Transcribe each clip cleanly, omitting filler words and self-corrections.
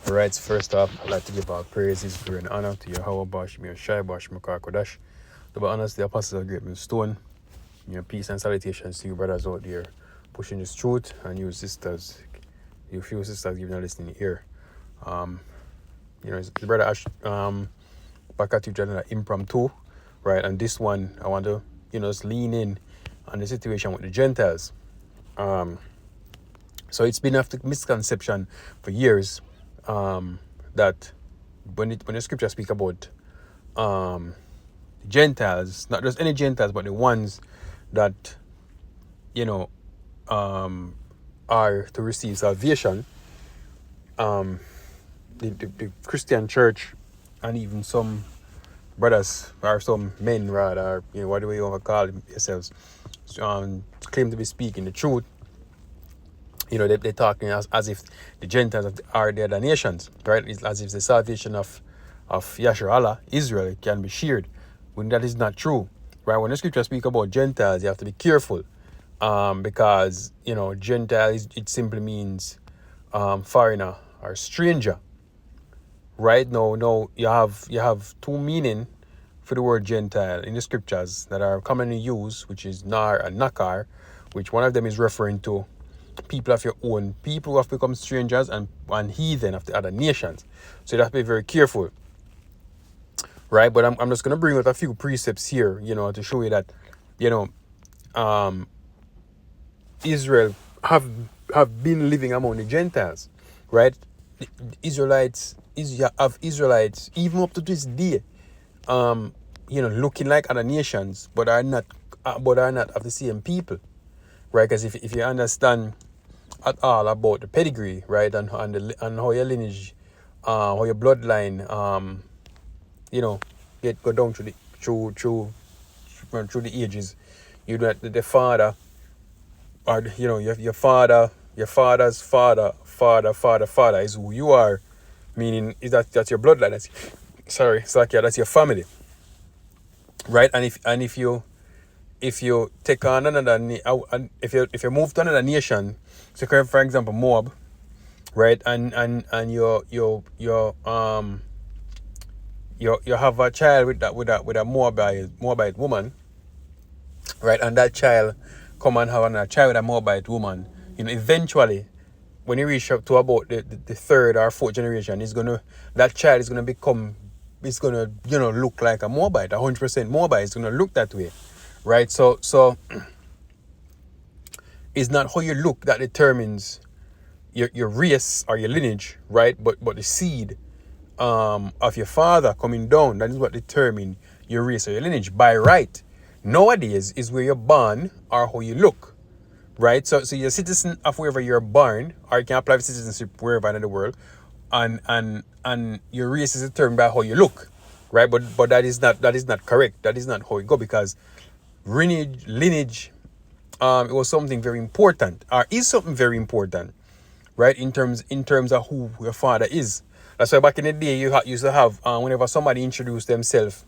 Alright, first off, I'd like to give all praises, glory, and honor to Yahweh Bashim Shai Bashim Kodash. To be honest, the apostles of Great Millstone. Peace and salutations to you brothers out there pushing this truth, and you sisters, you few sisters giving a listening ear. It's the brother Ash back at you channel impromptu, right? And this one I want to, just lean in on the situation with the Gentiles. So it's been a misconception for years that when the scripture speak about Gentiles, not just any Gentiles, but the ones that are to receive salvation, the Christian church and even some brothers or some men rather, whatever you want to call yourselves, claim to be speaking the truth. They're talking as if the Gentiles are the other nations, right? It's as if the salvation of Yahshua Allah, Israel, can be shared. When that is not true, right? When the scripture speak about Gentiles, you have to be careful, because Gentile it simply means foreigner or stranger, right? No, you have two meaning for the word Gentile in the scriptures that are commonly used, which is nar and nakar, which one of them is referring to people of your own people who have become strangers and heathen of the other nations. So you have to be very careful, right? But I'm just going to bring out a few precepts here, to show you that, Israel have been living among the Gentiles, right? The Israelites even up to this day, looking like other nations, but are not of the same people, right? Because if you understand at all about the pedigree, right, and how your lineage, how your bloodline, go down through the ages, the father, or your father's father is who you are, meaning is that's your bloodline. That's your family, right? And if you take on another, if you move to another nation, so for example Moab, right, and you have a child with a Moabite woman, right, and that child come and have another child with a Moabite woman, eventually when you reach up to about the third or fourth generation, that child is gonna look like a Moabite, 100% Moabite. It's gonna look that way, right? So it's not how you look that determines your race or your lineage, right? But the seed of your father coming down, that is what determines your race or your lineage by right. Nowadays is where you're born or how you look, right? So you're a citizen of wherever you're born, or you can apply for citizenship wherever in the world, and your race is determined by how you look, right? But that is not correct. That is not how it go, because lineage it was something very important, or is something very important, right? In terms of who your father is. That's why back in the day you used to have, whenever somebody introduced themselves,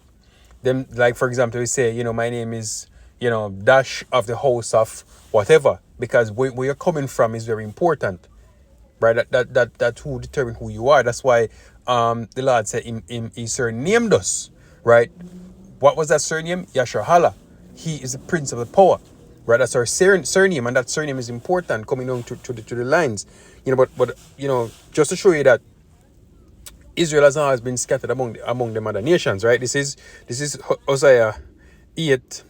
them, like for example, we say, my name is, Dash of the house of whatever, because where you're coming from is very important, right? That who determine who you are. That's why the Lord said he surnamed us, right? What was that surname? Yahshua Allah. He is the prince of the power, right? That's our surname, and that surname is important coming down to the lines, but just to show you that Israel has always been scattered among them other nations, right? This is Hosea 8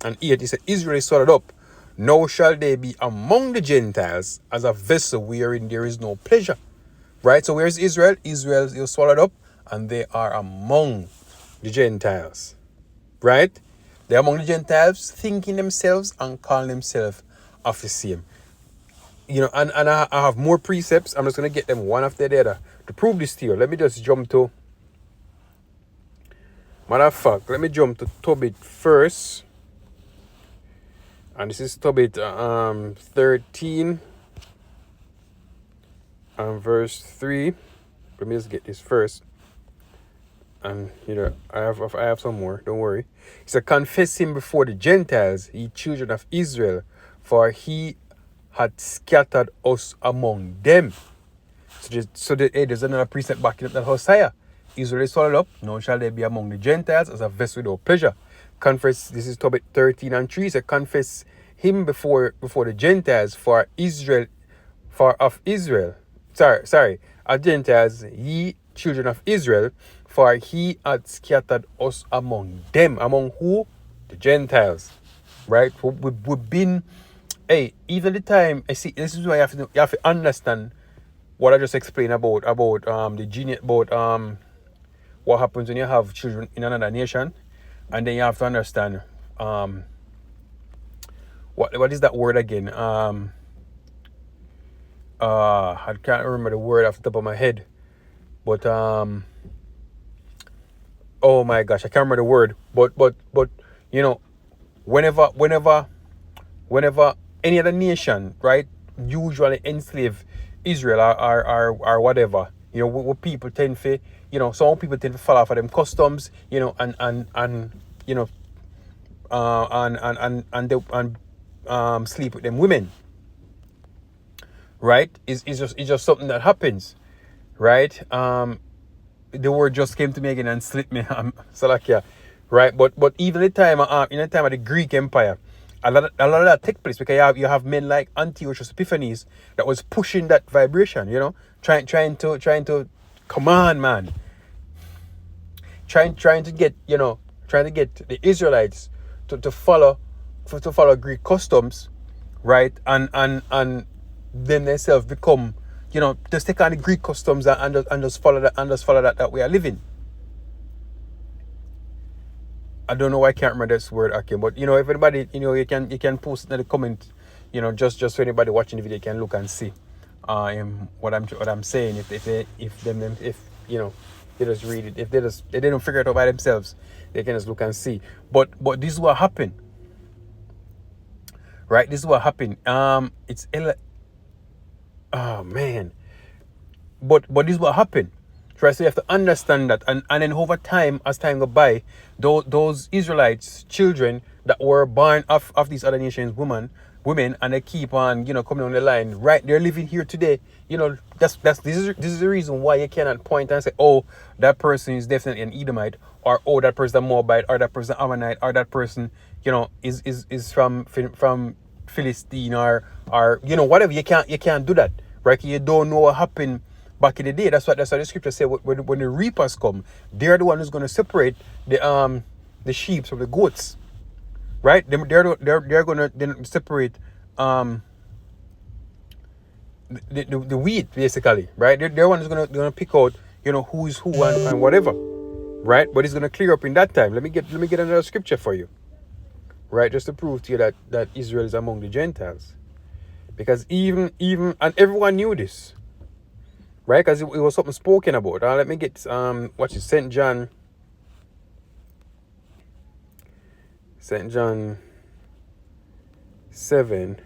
and 8. He said, Israel is swallowed up. Now shall they be among the Gentiles as a vessel wherein there is no pleasure. Right? So where's Israel? Israel is swallowed up, and they are among the Gentiles. Right? They're among the Gentiles, thinking themselves and calling themselves of the same. And I have more precepts. I'm just going to get them one after the other to prove this to you. Let me just jump to, matter of fact, let me jump to Tobit first. And this is Tobit 13 and verse 3. Let me just get this first. And I have some more, don't worry. He said, confess him before the Gentiles, ye children of Israel, for he had scattered us among them. There's another precept backing up that Hosea. Israel is swallowed up, nor shall they be among the Gentiles as a vessel without pleasure. Confess, this is Tobit 13:3. So confess him before the Gentiles for Israel, of Gentiles, ye children of Israel, for he had scattered us among them. Among who? The Gentiles. Right? We've been, even the time, I see, this is why you have to understand what I just explained about the genius, about what happens when you have children in another nation, and then you have to understand what is that word again? I can't remember the word off the top of my head, but oh my gosh, I can't remember the word. But you know, whenever any other nation, right, usually enslave Israel or whatever, you know, what people tend to, you know, some people tend to follow for them customs, you know, and you know, sleep with them women, right? It's just something that happens, right? The word just came to me again and slipped me, Salakia, right? But even in the time of the Greek Empire, a lot of that take place because you have men like Antiochus Epiphanes that was pushing that vibration, you know, trying to come on, man, trying to get the Israelites to follow Greek customs, right? And then themselves become, you know, just take on the Greek customs and just follow that way of living. I don't know why I can't remember this word, okay, but you know, if anybody, you know, you can post it in the comment, you know, just so anybody watching the video can look and see what I'm saying. If you know, they just read it. If they don't figure it out by themselves, they can just look and see. But this is what happened. Right? This is what happened. Oh man. But this is what happened. Right? So you have to understand that, and then over time, as time goes by, those Israelites, children that were born of these other nations, women, and they keep on, you know, coming on the line. Right? They're living here today. You know, this is the reason why you cannot point and say, oh, that person is definitely an Edomite, or oh, that person a Moabite, or that person Ammonite, or that person, you know, is from Philistine, or you know, whatever. You can't do that, right? You don't know what happened back in the day. That's what the scripture said. When the reapers come, they're the one who's going to separate the sheep from the goats, right? They're going to then separate the wheat, basically, right? They're the one who's going to pick out, you know, who is who and whatever, right? But it's going to clear up in that time. Let me get another scripture for you, right? Just to prove to you that Israel is among the Gentiles, because even and everyone knew this. Right, because it was something spoken about. Let me get watch it. St. John 7,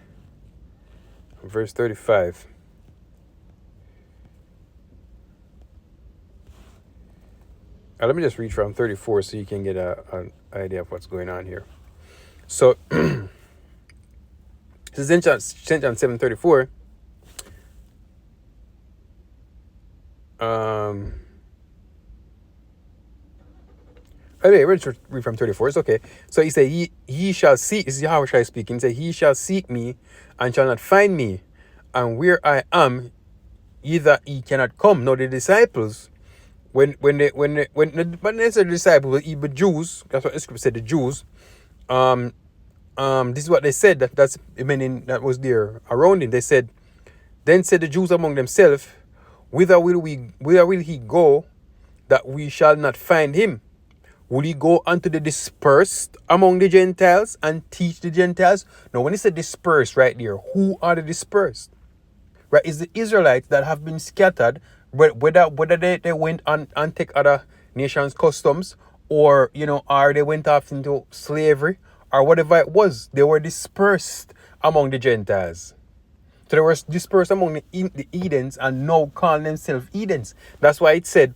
verse 35. Let me just read from 34 so you can get an idea of what's going on here. So this is St. John 7:34. We're just read from 34. It's okay. So he said, he shall seek. This is Yahweh speaking. He said, he shall seek me and shall not find me, and where I am, either he cannot come. Now the disciples, when not necessarily the disciples, but even Jews. That's what the scripture said. The Jews. This is what they said. That's meaning that was there around him. They said, then said the Jews among themselves, whither will he go, that we shall not find him? Will he go unto the dispersed among the Gentiles and teach the Gentiles? Now, when he said dispersed right there, who are the dispersed? Right, it's the Israelites that have been scattered, whether they went and take other nations' customs, or, you know, or they went off into slavery, or whatever it was. They were dispersed among the Gentiles. So they were dispersed among the Edens, and now call themselves Edens. That's why it said,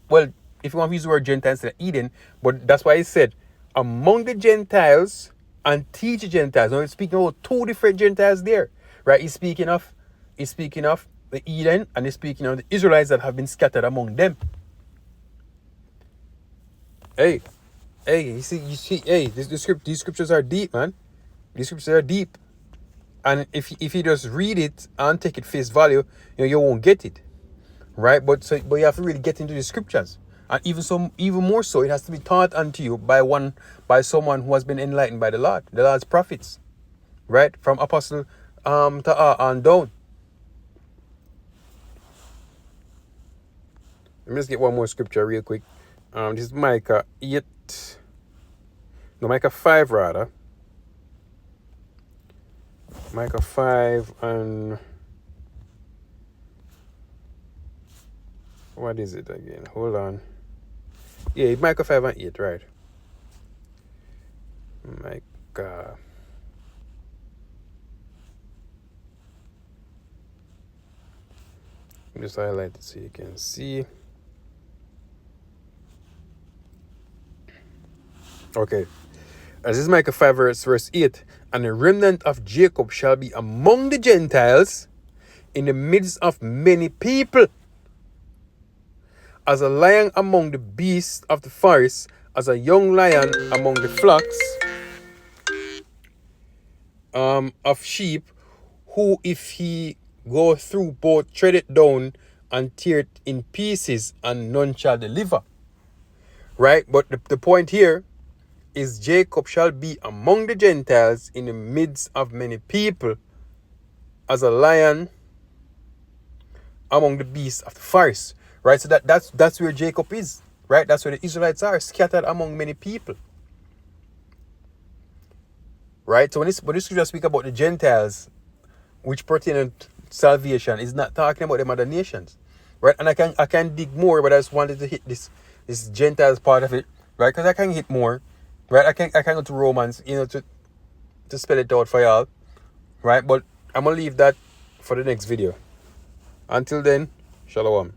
well, if you want to use the word Gentiles instead of Eden, but that's why it said, among the Gentiles and teach the Gentiles. Now it's speaking about two different Gentiles there, right? He's speaking of the Eden, and it's speaking of the Israelites that have been scattered among them. Hey, you see, hey, these scriptures are deep, man. These scriptures are deep. And if you just read it and take it face value, you won't get it. Right? But you have to really get into the scriptures. And even more so, it has to be taught unto you by someone who has been enlightened by the Lord's prophets. Right? From Apostle to on down. Let me just get one more scripture real quick. This is Micah 5 rather. Micah 5 and what is it again? Hold on. Yeah, Micah 5 and 8, right? Micah. Just highlight it so you can see. Okay. This is Micah 5 verse 8. And the remnant of Jacob shall be among the Gentiles in the midst of many people. As a lion among the beasts of the forest, as a young lion among the flocks of sheep, who if he go through both tread it down and tear it in pieces, and none shall deliver. Right? But the point here is Jacob shall be among the Gentiles in the midst of many people, as a lion among the beasts of the forest. Right? So that's where Jacob is. Right? That's where the Israelites are, scattered among many people. Right? So when this scripture speak about the Gentiles, which pertain to salvation, is not talking about them other nations. Right? And I can dig more, but I just wanted to hit this Gentiles part of it. Right? Because I can hit more. Right? I can go to Romans, to spell it out for y'all. Right? But I'm gonna leave that for the next video. Until then, shalom.